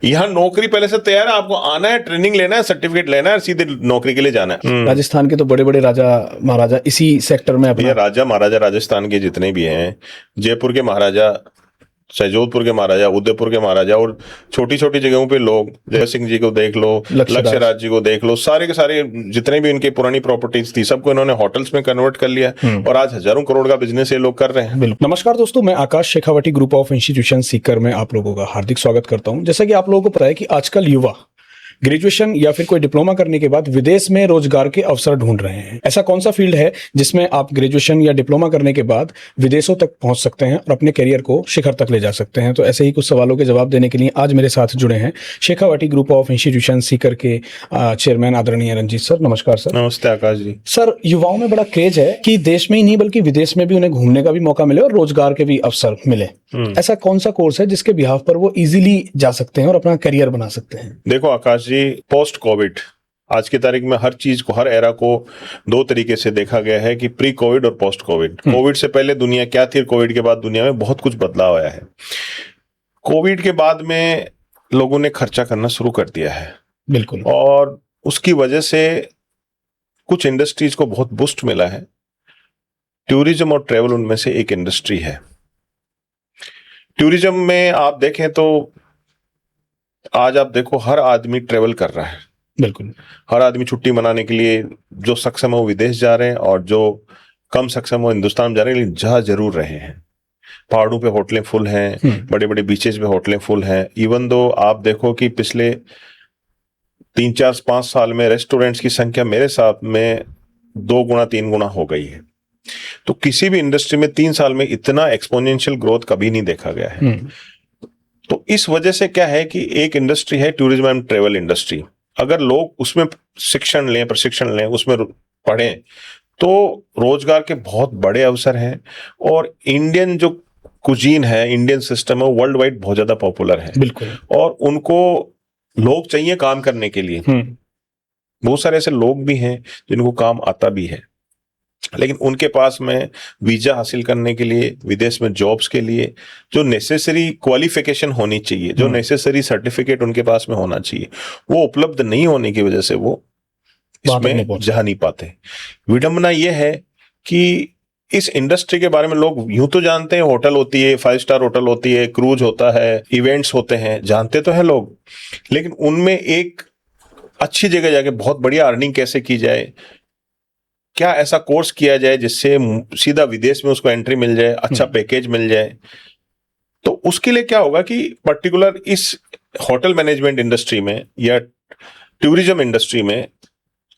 यहाँ नौकरी पहले से तैयार है, आपको आना है, ट्रेनिंग लेना है, सर्टिफिकेट लेना है, सीधे नौकरी के लिए जाना है। राजस्थान के तो बड़े बड़े राजा महाराजा इसी सेक्टर में भैया राजा महाराजा राजस्थान के जितने भी हैं, जयपुर के महाराजा, जोधपुर के महाराजा, उदयपुर के महाराजा, और छोटी छोटी जगहों पे लोग, जय सिंह जी को देख लो, लक्ष्यराज जी को देख लो, सारे के सारे जितने भी इनकी पुरानी प्रॉपर्टीज थी सबको इन्होंने होटल्स में कन्वर्ट कर लिया और आज हजारों करोड़ का बिजनेस ये लोग कर रहे हैं। नमस्कार दोस्तों, मैं Akash Shekhawati group of institution Sikar में आप लोगों का हार्दिक स्वागत करता हूं। जैसा कि आप लोगों को पता है कि आजकल युवा ग्रेजुएशन या फिर कोई डिप्लोमा करने के बाद विदेश में रोजगार के अवसर ढूंढ रहे हैं। ऐसा कौन सा फील्ड है जिसमें आप ग्रेजुएशन या डिप्लोमा करने के बाद विदेशों तक पहुंच सकते हैं और अपने करियर को शिखर तक ले जा सकते हैं? तो ऐसे ही कुछ सवालों के जवाब देने के लिए आज मेरे साथ जुड़े हैं Shekhawati group of institution Sikar के चेयरमैन आदरणीय रंजीत सर। नमस्कार सर। नमस्ते आकाश जी। सर, युवाओं में बड़ा क्रेज है कि देश में ही नहीं बल्कि विदेश में भी उन्हें घूमने का भी मौका मिले और रोजगार के भी अवसर मिले। ऐसा कौन सा कोर्स है जिसके बिहाफ पर वो इजीली जा सकते हैं और अपना करियर बना सकते हैं? देखो आकाश जी, पोस्ट कोविड आज की तारीख में हर चीज को, हर एरा को दो तरीके से देखा गया है कि प्री कोविड और पोस्ट कोविड। कोविड से पहले दुनिया क्या थी, कोविड के बाद दुनिया में बहुत कुछ बदलाव आया है। कोविड के बाद में लोगों ने खर्चा करना शुरू कर दिया है, बिल्कुल, और उसकी वजह से कुछ इंडस्ट्रीज को बहुत बूस्ट मिला है। टूरिज्म और ट्रेवल उनमें से एक इंडस्ट्री है। टूरिज्म में आप देखें तो आज आप देखो हर आदमी ट्रेवल कर रहा है, बिल्कुल, हर आदमी छुट्टी मनाने के लिए, जो सक्षम है वो विदेश जा रहे हैं और जो कम सक्षम है वो हिंदुस्तान में जा रहे हैं, लेकिन जा जरूर रहे हैं। पहाड़ों पे होटलें फुल हैं, बड़े बड़े बीचेस पे होटलें फुल हैं। इवन दो आप देखो कि पिछले 3-4-5 साल में रेस्टोरेंट्स की संख्या मेरे साथ में 2 गुना 3 गुना हो गई है। तो किसी भी इंडस्ट्री में 3 साल में इतना एक्सपोनेंशियल ग्रोथ कभी नहीं देखा गया है। तो इस वजह से क्या है कि एक इंडस्ट्री है टूरिज्म एंड ट्रेवल इंडस्ट्री। अगर लोग उसमें शिक्षण लें, प्रशिक्षण लें, उसमें पढ़ें, तो रोजगार के बहुत बड़े अवसर हैं। और इंडियन जो कुजीन है, इंडियन सिस्टम है, वर्ल्ड वाइड बहुत ज्यादा पॉपुलर है। बिल्कुल, और उनको लोग चाहिए काम करने के लिए। बहुत सारे ऐसे लोग भी हैं जिनको काम आता भी है, लेकिन उनके पास में वीजा हासिल करने के लिए, विदेश में जॉब्स के लिए जो नेसेसरी क्वालिफिकेशन होनी चाहिए, जो नेसेसरी सर्टिफिकेट उनके पास में होना चाहिए, वो उपलब्ध नहीं होने की वजह से वो इसमें जा नहीं पाते। विडंबना यह है कि इस इंडस्ट्री के बारे में लोग यूं तो जानते हैं, होटल होती है, 5 स्टार होटल होती है, क्रूज होता है, इवेंट्स होते हैं, जानते तो है लोग, लेकिन उनमें एक अच्छी जगह जाके बहुत बढ़िया अर्निंग कैसे की जाए, क्या ऐसा कोर्स किया जाए जिससे सीधा विदेश में उसको एंट्री मिल जाए, अच्छा पैकेज मिल जाए। तो उसके लिए क्या होगा कि पर्टिकुलर इस होटल मैनेजमेंट इंडस्ट्री में या टूरिज्म इंडस्ट्री में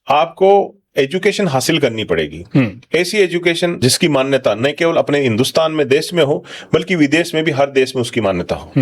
आपको एजुकेशन हासिल करनी पड़ेगी। ऐसी एजुकेशन जिसकी मान्यता न केवल अपने हिंदुस्तान में देश में हो बल्कि विदेश में भी हर देश में उसकी मान्यता हो।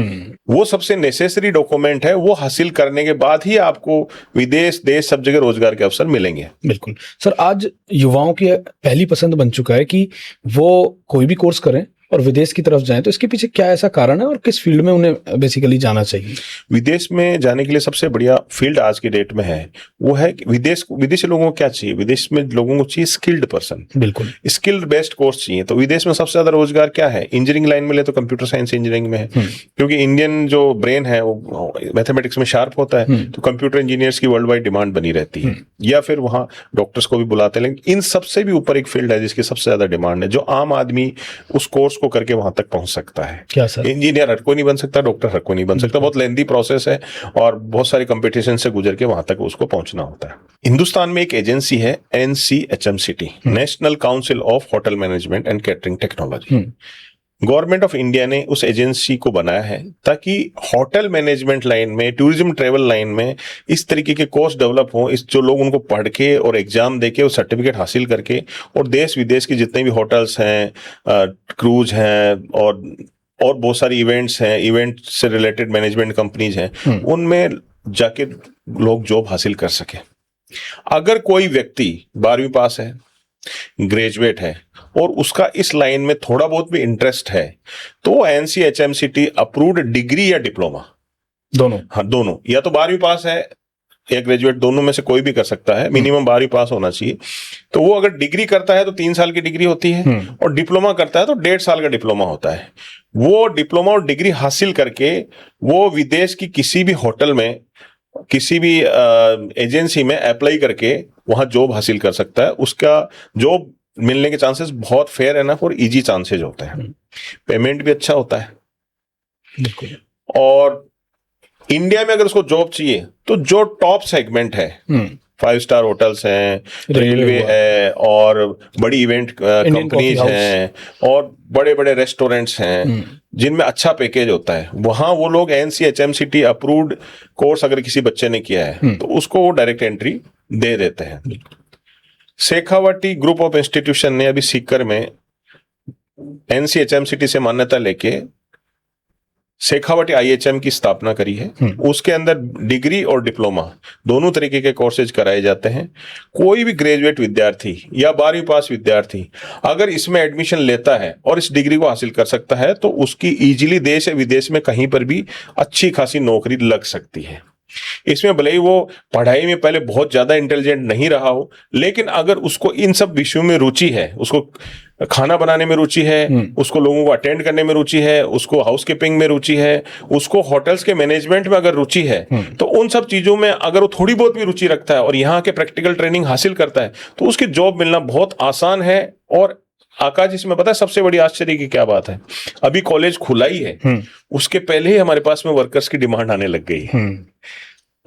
वो सबसे नेसेसरी डॉक्यूमेंट है। वो हासिल करने के बाद ही आपको विदेश, देश, सब जगह रोजगार के अवसर मिलेंगे। बिल्कुल सर, आज युवाओं की पहली पसंद बन चुका है कि वो कोई भी कोर्स करें और विदेश की तरफ जाएं, तो इसके पीछे क्या ऐसा कारण है और किस फील्ड में उन्हें बेसिकली जाना चाहिए? विदेश में जाने के लिए सबसे बढ़िया फील्ड आज की डेट में है वो है कि विदेशी लोगों को क्या चाहिए? विदेश में लोगों को चाहिए स्किल्ड पर्सन, बिल्कुल स्किल्ड बेस्ड कोर्स चाहिए। तो विदेश में सबसे ज्यादा रोजगार क्या है? इंजीनियरिंग लाइन में ले तो कंप्यूटर साइंस इंजीनियरिंग में है, क्योंकि इंडियन जो ब्रेन है वो मैथमेटिक्स में शार्प होता है, तो कंप्यूटर इंजीनियर्स की वर्ल्ड वाइड डिमांड बनी रहती है। या फिर वहां डॉक्टर्स को भी बुलाते हैं, लेकिन इन सबसे भी ऊपर एक फील्ड है जिसकी सबसे ज्यादा डिमांड है, जो आम आदमी उस कोर्स को करके वहां तक पहुंच सकता है। क्या सर? इंजीनियर हर कोई नहीं बन सकता, डॉक्टर हर कोई नहीं बन सकता, बहुत लेंथी प्रोसेस है और बहुत सारी कंपटीशन से गुजर के वहां तक उसको पहुंचना होता है। हिंदुस्तान में एक एजेंसी है NCHMCT, national council of hotel management and catering technology. Government of India ने उस एजेंसी को बनाया है ताकि होटल मैनेजमेंट लाइन में, टूरिज्म ट्रेवल लाइन में इस तरीके के कोर्स डेवलप हो, इस जो लोग उनको पढ़ के और एग्जाम देके और सर्टिफिकेट हासिल करके और देश विदेश की जितने भी होटल्स हैं, क्रूज हैं और बहुत सारी इवेंट्स हैं, इवेंट से रिलेटेड मैनेजमेंट कंपनीज हैं, उनमें जाके लोग जॉब हासिल कर सके। अगर कोई व्यक्ति 12वीं पास है, ग्रेजुएट है और उसका इस लाइन में थोड़ा बहुत भी इंटरेस्ट है, तो NCHMCT अप्रूव्ड डिग्री या डिप्लोमा, दोनों, हाँ दोनों, या तो 12वीं पास है या ग्रेजुएट, दोनों में से कोई भी कर सकता है, मिनिमम 12वीं पास होना चाहिए। तो वो अगर डिग्री करता है तो 3 साल की डिग्री होती है, और डिप्लोमा करता है तो 1.5 साल का डिप्लोमा होता है। वो डिप्लोमा और डिग्री हासिल करके वो विदेश की किसी भी होटल में, किसी भी एजेंसी में अप्लाई करके वहां जॉब हासिल कर सकता है। उसका जॉब मिलने के चांसेस बहुत फेयर एनफ और इजी चांसेस होते हैं। पेमेंट भी अच्छा होता है। और इंडिया में अगर उसको जॉब चाहिए तो जो टॉप सेगमेंट है, 5 स्टार होटल्स हैं, रेलवे है, और बड़ी इवेंट कंपनीज हैं, और बड़े बड़े रेस्टोरेंट्स हैं जिनमें अच्छा पैकेज होता है, वहां वो लोग NCHMCT अप्रूव्ड कोर्स अगर किसी बच्चे ने किया है तो उसको वो डायरेक्ट एंट्री दे देते हैं। शेखावटी ग्रुप ऑफ इंस्टीट्यूशन ने अभी सीकर में NCHMCT से मान्यता लेके शेखावटी IHM की स्थापना करी है। उसके अंदर डिग्री और डिप्लोमा दोनों तरीके के कोर्सेज कराए जाते हैं। कोई भी ग्रेजुएट विद्यार्थी या 12वीं पास विद्यार्थी अगर इसमें एडमिशन लेता है और इस डिग्री को हासिल कर सकता है तो उसकी इजीली देश या विदेश में कहीं पर भी अच्छी खासी नौकरी लग सकती है। इसमें भले ही वो पढ़ाई में पहले बहुत ज्यादा इंटेलिजेंट नहीं रहा हो, लेकिन अगर उसको इन सब विषयों में रुचि है, उसको खाना बनाने में रुचि है, उसको लोगों को अटेंड करने में रुचि है, उसको हाउसकीपिंग में रुचि है, उसको होटल्स के मैनेजमेंट में अगर रुचि है, तो उन सब चीजों में अगर वो थोड़ी बहुत भी रुचि रखता है और यहाँ के प्रैक्टिकल ट्रेनिंग हासिल करता है तो उसकी जॉब मिलना बहुत आसान है। और आकाश, इसमें पता है सबसे बड़ी आश्चर्य की क्या बात है, अभी कॉलेज खुला ही है, उसके पहले ही हमारे पास में वर्कर्स की डिमांड आने लग गई है।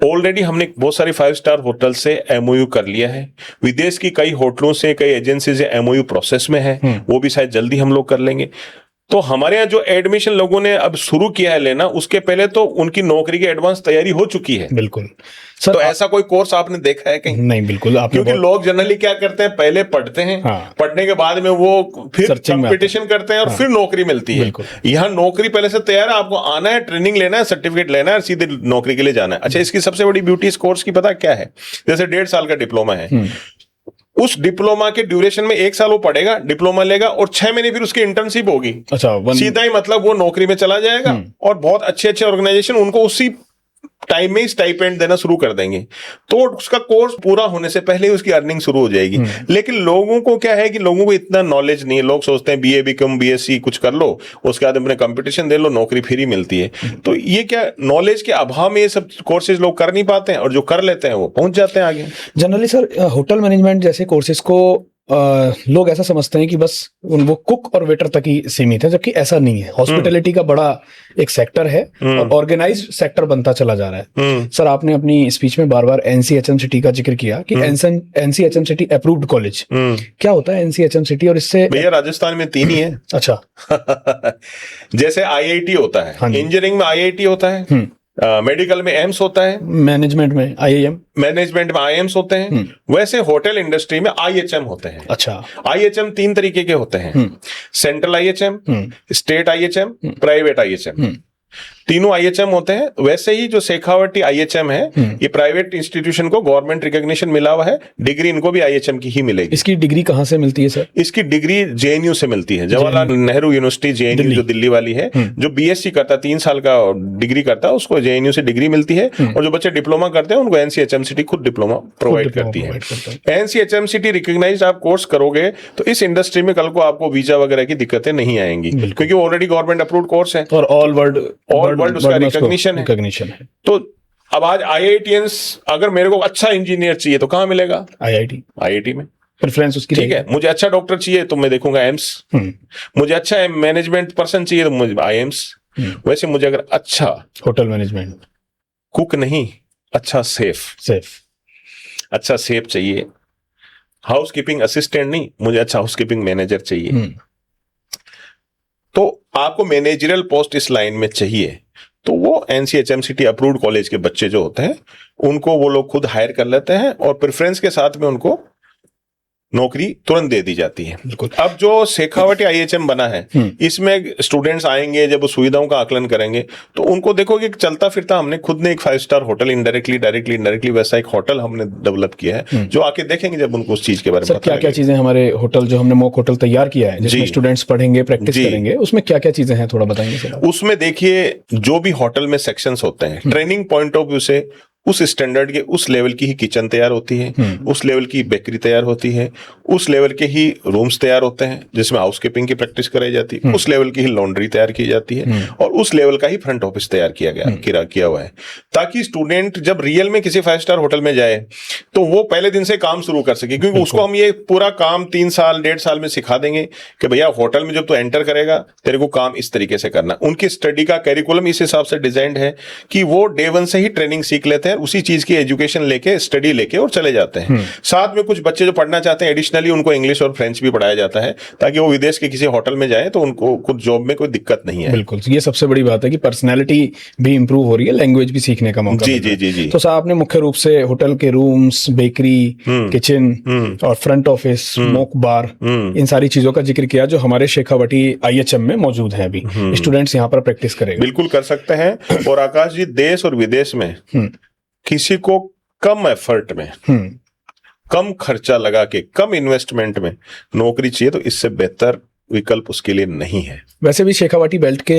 ऑलरेडी हमने बहुत सारी 5 स्टार होटल से MOU कर लिया है, विदेश की कई होटलों से, कई एजेंसी से MOU प्रोसेस में है, वो भी शायद जल्दी हम लोग कर लेंगे। तो हमारे यहाँ जो एडमिशन लोगों ने अब शुरू किया है लेना, उसके पहले तो उनकी नौकरी की एडवांस तैयारी हो चुकी है। बिल्कुल सर, तो ऐसा कोई कोर्स आपने देखा है कहीं? नहीं, बिल्कुल। क्योंकि लोग जनरली क्या करते हैं, पहले पढ़ते हैं, पढ़ने के बाद में वो फिर कंपटीशन करते हैं और फिर नौकरी मिलती है। यहाँ नौकरी पहले से तैयार है, आपको आना है, ट्रेनिंग लेना है, सर्टिफिकेट लेना है, सीधे नौकरी के लिए जाना है। अच्छा, इसकी सबसे बड़ी ब्यूटी इस कोर्स की पता क्या है? जैसे 1.5 साल का डिप्लोमा है, उस डिप्लोमा के ड्यूरेशन में 1 साल वो पढ़ेगा, डिप्लोमा लेगा, और 6 महीने फिर उसकी इंटर्नशिप होगी। अच्छा, सीधा ही मतलब वो नौकरी में चला जाएगा, और बहुत अच्छे अच्छे ऑर्गेनाइजेशन उनको उसी टाइम में स्टाइपेंड देना शुरू कर देंगे। तो उसका कोर्स पूरा होने से पहले ही उसकी अर्निंग शुरू हो जाएगी। लेकिन लोगों को क्या है कि लोगों को इतना नॉलेज नहीं है, लोग सोचते हैं BA BCom BSc कुछ कर लो, उसके बाद अपने कंपटीशन दे लो, नौकरी फ्री मिलती है। तो ये क्या नॉलेज के अभाव में ये सब कोर्सेज लोग कर नहीं पाते हैं, और जो कर लेते हैं वो पहुंच जाते हैं आगे। जनरली सर, होटल मैनेजमेंट जैसे कोर्सेज को लोग ऐसा समझते हैं कि बस वो कुक और वेटर तक ही सीमित है, जबकि ऐसा नहीं है। हॉस्पिटैलिटी का बड़ा एक सेक्टर है और ऑर्गेनाइज्ड सेक्टर बनता चला जा रहा है। सर, आपने अपनी स्पीच में बार बार NCHMCT का जिक्र किया कि NCHMCT अप्रूव्ड कॉलेज क्या होता है NCHMCT, और इससे? भैया, राजस्थान में 3 ही है। अच्छा। जैसे IIT होता है, इंजीनियरिंग में IIT होता है, मेडिकल में एम्स होता है, मैनेजमेंट में IIM, मैनेजमेंट में IIMs होते हैं, वैसे होटल इंडस्ट्री में IHM होते हैं। अच्छा। IHM 3 तरीके के होते हैं, central IHM, state IHM, private IHM। तीनों IHM होते हैं। वैसे ही जो शेखावटी IHM है, ये प्राइवेट इंस्टीट्यूशन को गवर्नमेंट रिकॉग्निशन मिला हुआ है, डिग्री इनको भी IHM की ही मिलेगी। इसकी डिग्री कहाँ से मिलती है सर? इसकी डिग्री JNU से मिलती है, जवाहरलाल नेहरू यूनिवर्सिटी JNU, जो दिल्ली वाली है। जो BSc करता है, 3 साल का डिग्री करता है, उसको JNU से डिग्री मिलती है। और जो बच्चे डिप्लोमा करते हैं उनको NCHMCT खुद डिप्लोमा प्रोवाइड करती है। NCHMCT रिकॉग्नाइज्ड आप कोर्स करोगे तो इस इंडस्ट्री में कल को आपको वीजा वगैरह की दिक्कतें नहीं आएंगी, क्योंकि ऑलरेडी गवर्नमेंट अप्रूव्ड कोर्स है और ऑल वर्ल्ड उसका रिकॉग्निशन है। तो अब आज IITians, अगर मेरे को अच्छा इंजीनियर चाहिए तो कहाँ मिलेगा? IIT में प्रेफरेंस उसकी। ठीक है, मुझे अच्छा डॉक्टर चाहिए तो मैं देखूंगा एम्स, मुझे अच्छा मैनेजमेंट पर्सन चाहिए तो मुझे IIMs। वैसे मुझे अगर अच्छा होटल मैनेजमेंट, कुक नहीं, अच्छा सेफ चाहिए, हाउसकीपिंग असिस्टेंट नहीं, मुझे अच्छा हाउसकीपिंग मैनेजर चाहिए, तो आपको मैनेजरियल पोस्ट इस लाइन में चाहिए, तो वो NCHMCT अप्रूव्ड कॉलेज के बच्चे जो होते हैं उनको वो लोग खुद हायर कर लेते हैं, और प्रेफरेंस के साथ में उनको नौकरी तुरंत दे दी जाती है। अब जो शेखावटी IHM बना है, इसमें स्टूडेंट्स आएंगे, जब वो सुविधाओं का आकलन करेंगे तो उनको देखोगे कि चलता फिरता हमने खुद ने एक 5 स्टार होटल डायरेक्टली वैसा एक होटल हमने डेवलप किया है, जो आके देखेंगे जब उनको उस चीज के बारे में क्या क्या चीजें हमारे होटल, जो हमने मॉक होटल तैयार किया है जिसमें स्टूडेंट्स पढ़ेंगे, प्रैक्टिस करेंगे, उसमें क्या क्या चीजें हैं, थोड़ा बताएंगे सर? उसमें देखिए, जो भी होटल में सेक्शंस होते हैं, ट्रेनिंग पॉइंट ऑफ व्यू से उस स्टैंडर्ड के उस लेवल की ही किचन तैयार होती है, उस लेवल की बेकरी तैयार होती है, उस लेवल के ही रूम्स तैयार होते हैं जिसमें हाउसकीपिंग की प्रैक्टिस कराई जाती है, उस लेवल की ही लॉन्ड्री तैयार की जाती है और उस लेवल का ही फ्रंट ऑफिस तैयार किया हुआ है, ताकि स्टूडेंट जब रियल में किसी 5 स्टार होटल में जाए तो वो पहले दिन से काम शुरू कर सके, क्योंकि उसको हम ये पूरा काम 3 साल 1.5 साल में सिखा देंगे कि भैया होटल में जब तू एंटर करेगा तेरे को काम इस तरीके से करना। उनकी स्टडी का कैरिकुलम इस हिसाब से डिजाइंड है कि वो डे 1 से ही ट्रेनिंग सीख लेते हैं, उसी चीज की एजुकेशन लेके स्टडी लेके और चले जाते हैं। साथ में कुछ बच्चे जो पढ़ना चाहते हैं एडिशनली उनको इंग्लिश और फ्रेंच भी पढ़ाया जाता है, ताकि वो विदेश के किसी होटल में जाए तो उनको कुछ जॉब में कोई दिक्कत नहीं है। बिल्कुल, ये सबसे बड़ी बात है कि पर्सनैलिटी भी इंप्रूव हो रही है, लैंग्वेज भी सीखने का मौका जी जी जी जी। तो साहब आपने मुख्य रूप से होटल के रूम्स, बेकरी, किचन और फ्रंट ऑफिस, स्मोक बार, इन सारी चीजों का जिक्र किया जो हमारे शेखावटी IHM में मौजूद है। अभी स्टूडेंट्स यहाँ पर प्रैक्टिस करेंगे। बिल्कुल कर सकते हैं। और आकाश जी, देश और विदेश में किसी को कम एफर्ट में, कम खर्चा लगा के, कम इन्वेस्टमेंट में नौकरी चाहिए तो इससे बेहतर विकल्प उसके लिए नहीं है। वैसे भी शेखावाटी बेल्ट के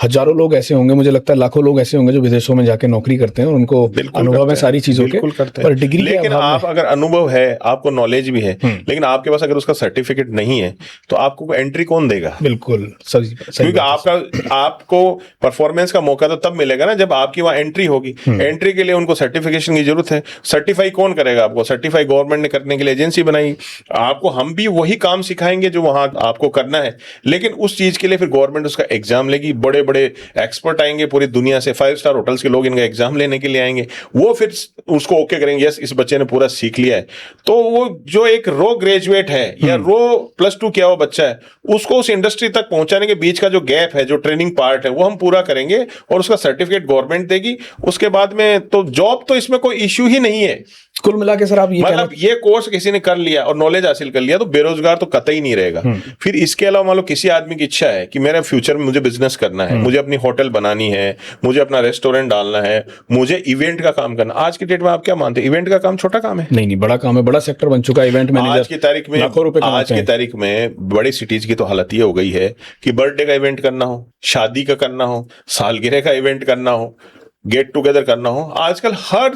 हजारों लोग ऐसे होंगे, मुझे लगता है लाखों लोग ऐसे होंगे जो विदेशों में जाके नौकरी करते हैं और उनको अनुभव है सारी चीजों के, पर डिग्री के लेकिन आप अगर अनुभव है, आपको नॉलेज भी है, लेकिन आपके पास अगर उसका सर्टिफिकेट नहीं है तो आपको एंट्री कौन देगा? बिल्कुल सही, क्योंकि आपको परफॉर्मेंस का मौका तो तब मिलेगा ना जब आपकी वहां एंट्री होगी। एंट्री के लिए उनको सर्टिफिकेशन की जरूरत है। सर्टिफाई कौन करेगा आपको? सर्टिफाई गवर्नमेंट ने करने के लिए एजेंसी बनाई। आपको हम भी वही काम सिखाएंगे जो वहां आपको करना है, लेकिन उस चीज के लिए फिर गवर्नमेंट उसका एग्जाम लेगी। बड़े बड़े एक्सपर्ट आएंगे पूरी दुनिया से, 5 स्टार होटल्स के लोग इनका एग्जाम लेने के लिए आएंगे। वो फिर उसको ओके करेंगे, यस इस बच्चे ने पूरा सीख लिया है। तो वो जो एक रो ग्रेजुएट है या रो +2 किया हुआ बच्चा है, उसको उस इंडस्ट्री तक पहुंचाने के बीच का जो गैप है, जो ट्रेनिंग पार्ट है, वो हम पूरा करेंगे और उसका सर्टिफिकेट गवर्नमेंट देगी। उसके बाद में तो जॉब तो इसमें कोई इश्यू ही नहीं है। कुल मिला के सर आप ये मतलब ये कोर्स किसी ने कर लिया और नॉलेज हासिल कर लिया तो बेरोजगार तो कतई नहीं रहेगा। फिर इसके अलावा मान लो किसी आदमी की इच्छा है कि मेरे फ्यूचर में मुझे बिजनेस करना है, मुझे अपनी होटल बनानी है, मुझे अपना रेस्टोरेंट डालना है, मुझे इवेंट का काम करना। आज की डेट में आप क्या मानते हैं, इवेंट का काम छोटा काम है? नहीं, बड़ा काम है, बड़ा सेक्टर बन चुका है इवेंट मैनेजर। आज की तारीख में बड़ी सिटीज की तो हालत ये हो गई है कि बर्थडे का इवेंट करना हो, शादी का करना हो, सालगिरह का इवेंट करना हो, गेट टुगेदर करना हो, आजकल हर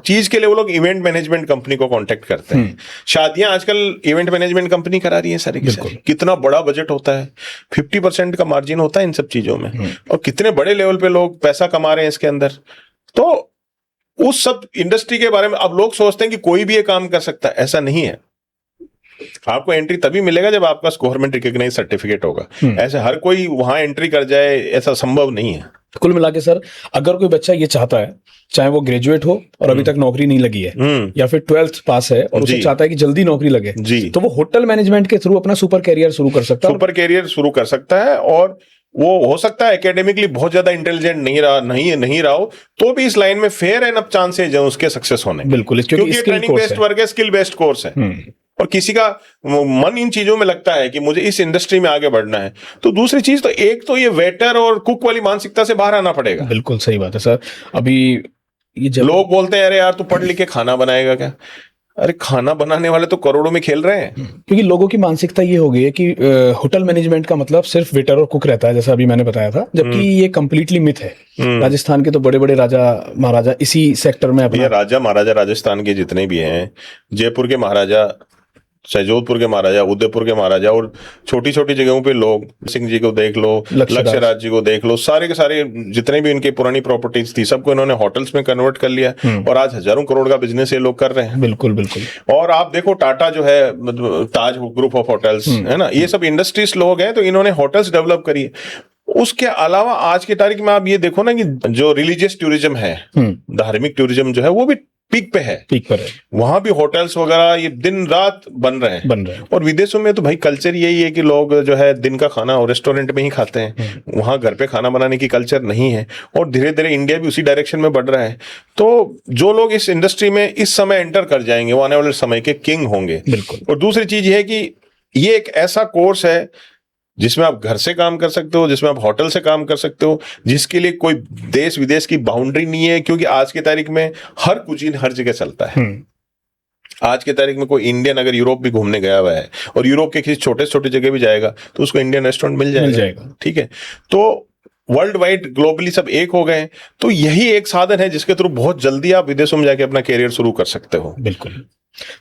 चीज के लिए वो लोग इवेंट मैनेजमेंट कंपनी को कांटेक्ट करते हैं। शादियां आजकल इवेंट मैनेजमेंट कंपनी करा रही है सारी की सारी। कितना बड़ा बजट होता है, 50% का मार्जिन होता है इन सब चीजों में, और कितने बड़े लेवल पे लोग पैसा कमा रहे हैं इसके अंदर। तो उस सब इंडस्ट्री के बारे में अब लोग सोचते हैं कि कोई भी ये काम कर सकता है, ऐसा नहीं है। आपको एंट्री तभी मिलेगा जब आपका गवर्नमेंट रिकॉग्नाइज सर्टिफिकेट होगा। ऐसे हर कोई वहां एंट्री कर जाए ऐसा संभव नहीं है। कुल मिला के सर, अगर कोई बच्चा ये चाहता है, चाहे वो ग्रेजुएट हो और अभी तक नौकरी नहीं लगी है, या फिर 12th पास है और उसे चाहता है कि जल्दी नौकरी लगे, तो वो होटल मैनेजमेंट के थ्रू अपना सुपर कैरियर शुरू कर सकता है। सुपर कैरियर शुरू कर सकता है, और वो हो सकता है एकेडमिकली बहुत ज्यादा इंटेलिजेंट नहीं रहा हो तो भी इस लाइन में फेयर एनफ चांसेज है उसके सक्सेस होने। बिल्कुल, क्योंकि ट्रेनिंग बेस्ड वर्क है, स्किल बेस्ड कोर्स है, और किसी का मन इन चीजों में लगता है कि मुझे इस इंडस्ट्री में आगे बढ़ना है, तो दूसरी चीज तो एक तो ये वेटर और कुक वाली मानसिकता से बाहर आना पड़ेगा। बिल्कुल सही बात है सर। अभी ये लोग बोलते हैं अरे यार तू पढ़ लिख के खाना बनाएगा क्या? अरे खाना बनाने वाले तो करोड़ों में खेल रहे हैं। क्योंकि लोगों की मानसिकता ये हो गई है कि होटल मैनेजमेंट का मतलब सिर्फ वेटर और कुक रहता है, जैसा अभी मैंने बताया था, जबकि ये कंप्लीटली मिथ है। राजस्थान के तो बड़े बड़े राजा महाराजा इसी सेक्टर में अपना, राजा महाराजा राजस्थान के जितने भी हैं, जयपुर के महाराजा, जोधपुर के महाराजा, उदयपुर के महाराजा, और छोटी छोटी जगहों पे लोग, सिंह जी को देख लो, लक्ष्यराज जी को देख लो, सारे के सारे जितने भी इनकी पुरानी प्रॉपर्टीज थी सबको इन्होंने होटल्स में कन्वर्ट कर लिया, और आज हजारों करोड़ का बिजनेस ये लोग कर रहे हैं। बिल्कुल बिल्कुल। और आप देखो टाटा जो है, ताज ग्रुप ऑफ होटल्स है ना, ये सब इंडस्ट्रीज लोग हैं, तो इन्होंने होटल्स डेवलप करी है। उसके अलावा आज की तारीख में आप ये देखो ना कि जो रिलीजियस टूरिज्म है, धार्मिक टूरिज्म जो है, वो भी पीक पे है, वहां भी होटल्स वगैरह ये दिन रात बन रहे हैं। और विदेशों में तो भाई कल्चर यही है कि लोग जो है दिन का खाना रेस्टोरेंट में ही खाते हैं, वहां घर पे खाना बनाने की कल्चर नहीं है, और धीरे धीरे इंडिया भी उसी डायरेक्शन में बढ़ रहा है। तो जो लोग इस इंडस्ट्री में इस समय एंटर कर जाएंगे वो आने वाले समय के किंग होंगे। और दूसरी चीज ये है कि ये एक ऐसा कोर्स है जिसमें आप घर से काम कर सकते हो, जिसमें आप होटल से काम कर सकते हो, जिसके लिए कोई देश विदेश की बाउंड्री नहीं है, क्योंकि आज की तारीख में हर कुजीन हर जगह चलता है। आज की तारीख में कोई इंडियन अगर यूरोप भी घूमने गया हुआ है और यूरोप के किसी छोटे छोटे जगह भी जाएगा तो उसको इंडियन रेस्टोरेंट मिल जाएगा। ठीक है, तो वर्ल्ड वाइड ग्लोबली सब एक हो गए हैं, तो यही एक साधन है जिसके थ्रू बहुत जल्दी आप विदेशों में जाके अपना करियर शुरू कर सकते हो। बिल्कुल।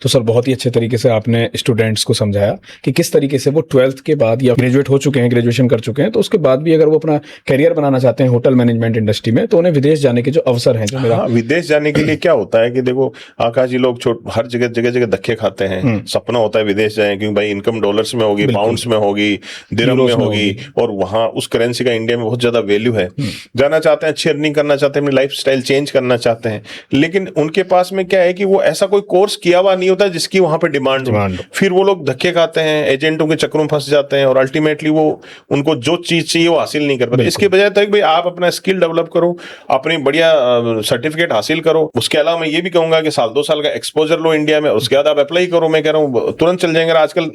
तो सर बहुत ही अच्छे तरीके से आपने स्टूडेंट्स को समझाया कि किस तरीके से वो 12th के बाद या ग्रेजुएट हो चुके हैं, ग्रेजुएशन कर चुके हैं, तो उसके बाद भी अगर वो अपना करियर बनाना चाहते हैं होटल मैनेजमेंट इंडस्ट्री में, तो उन्हें विदेश जाने के जो अवसर हैं, जो मेरा हाँ, विदेश जाने के लिए क्या होता है कि देखो आकाश जी, लोग हर जगह जगह जगह धक्के खाते हैं, सपना होता है विदेश जाएं क्योंकि भाई इनकम डॉलर्स में होगी, पाउंड्स में होगी, दिरहम में होगी, और वहां उस करेंसी का इंडिया में बहुत ज्यादा वैल्यू है। जाना चाहते हैं, अच्छी अर्निंग करना चाहते हैं, अपनी लाइफ स्टाइल चेंज करना चाहते हैं, लेकिन उनके पास में क्या है कि वो ऐसा कोई कोर्स किया हुआ नहीं होता जिसकी वहां पे डिमांड हो। फिर वो लोग धक्के खाते हैं, एजेंटों के चक्रों में फंस जाते हैं, और अल्टीमेटली वो उनको जो चीज चाहिए वो हासिल नहीं कर पाते। इसके बजाय तक भाई आप अपना स्किल डेवलप करो, अपनी बढ़िया सर्टिफिकेट हासिल करो। उसके अलावा मैं ये भी कहूंगा कि 1-2 साल का एक्सपोजर लो इंडिया में, उसके बाद आप अप्लाई करो। मैं कह रहा हूँ तुरंत चल जाएंगे। आजकल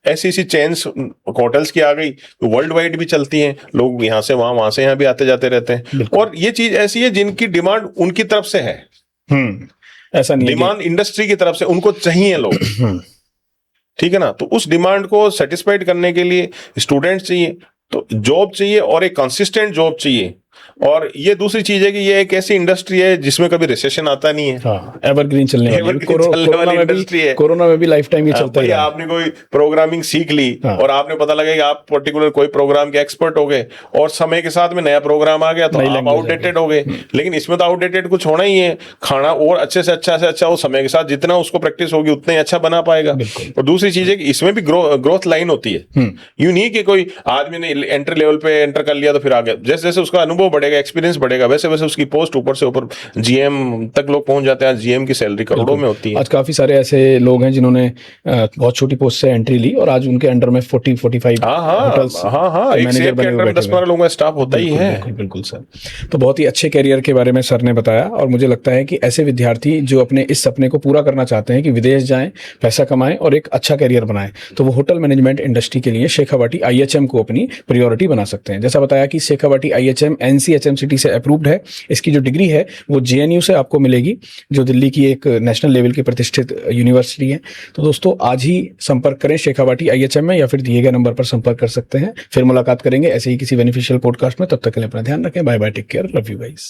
ऐसी चेन्स होटल्स की आ गई, तो वर्ल्ड वाइड भी चलती हैं, लोग यहाँ से वहां से यहाँ भी आते जाते रहते हैं, और ये चीज ऐसी है जिनकी डिमांड उनकी तरफ से है। ऐसा नहीं, डिमांड इंडस्ट्री की तरफ से उनको चाहिए लोग, ठीक है ना। तो उस डिमांड को सेटिस्फाइड करने के लिए स्टूडेंट्स चाहिए, तो जॉब चाहिए, और एक कंसिस्टेंट जॉब चाहिए। और ये दूसरी चीज है कि ये एक ऐसी इंडस्ट्री है जिसमें कभी रिसेशन आता नहीं है। हाँ, एवरग्रीन चलने वाली इंडस्ट्री है। कोरोना में भी लाइफ टाइम ये चलता है। आपने कोई प्रोग्रामिंग सीख ली, और आपने पता लगा कि आप पर्टिकुलर कोई प्रोग्राम के एक्सपर्ट हो गए, और समय के साथ में नया प्रोग्राम आ गया तो आप आउटडेटेड हो गए। लेकिन इसमें तो आउटडेटेड कुछ होना ही है, खाना और अच्छे से अच्छा वो समय के साथ जितना उसको प्रैक्टिस होगी उतना ही अच्छा बना पाएगा। और दूसरी चीज है कि इसमें भी ग्रोथ लाइन होती है। यूं नहीं कि कोई आदमी ने एंट्री लेवल पे एंटर कर लिया तो फिर आगे जैसे जैसे उसका अनुभव बढ़ेगा, एक्सपीरियंस बढ़ेगा, वैसे वैसे उसकी पोस्ट ऊपर से ऊपर जीएम तक लोग पहुंच जाते हैं। जीएम की सैलरी करोड़ों में होती है। आज काफी सारे ऐसे लोग हैं जिन्होंने बहुत छोटी पोस्ट से एंट्री ली, और आज उनके अंडर में 40-45 होटल्स, मैनेजर बने हुए, 10-12 लोगों का स्टाफ होता ही है। बिल्कुल सर। तो बहुत ही अच्छे करियर के बारे में सर ने बताया, और मुझे लगता है कि ऐसे विद्यार्थी जो अपने इस सपने को पूरा करना चाहते हैं कि विदेश जाएं, पैसा कमाएं और एक अच्छा करियर बनाएं, तो वो होटल मैनेजमेंट इंडस्ट्री के लिए शेखावाटी IHM को अपनी प्रायोरिटी बना सकते हैं। जैसा बताया कि शेखावाटी IHM NCHMCT से अप्रूव्ड है। इसकी जो डिग्री है वो JNU से आपको मिलेगी, जो दिल्ली की एक नेशनल लेवल की प्रतिष्ठित यूनिवर्सिटी है। तो दोस्तों आज ही संपर्क करें शेखावाटी IHM में, या फिर दिए गए नंबर पर संपर्क कर सकते हैं। फिर मुलाकात करेंगे ऐसे ही किसी बेनिफिशियल पॉडकास्ट में। तब तक के लिए अपना ध्यान रखें। Bye bye, take care, love you guys.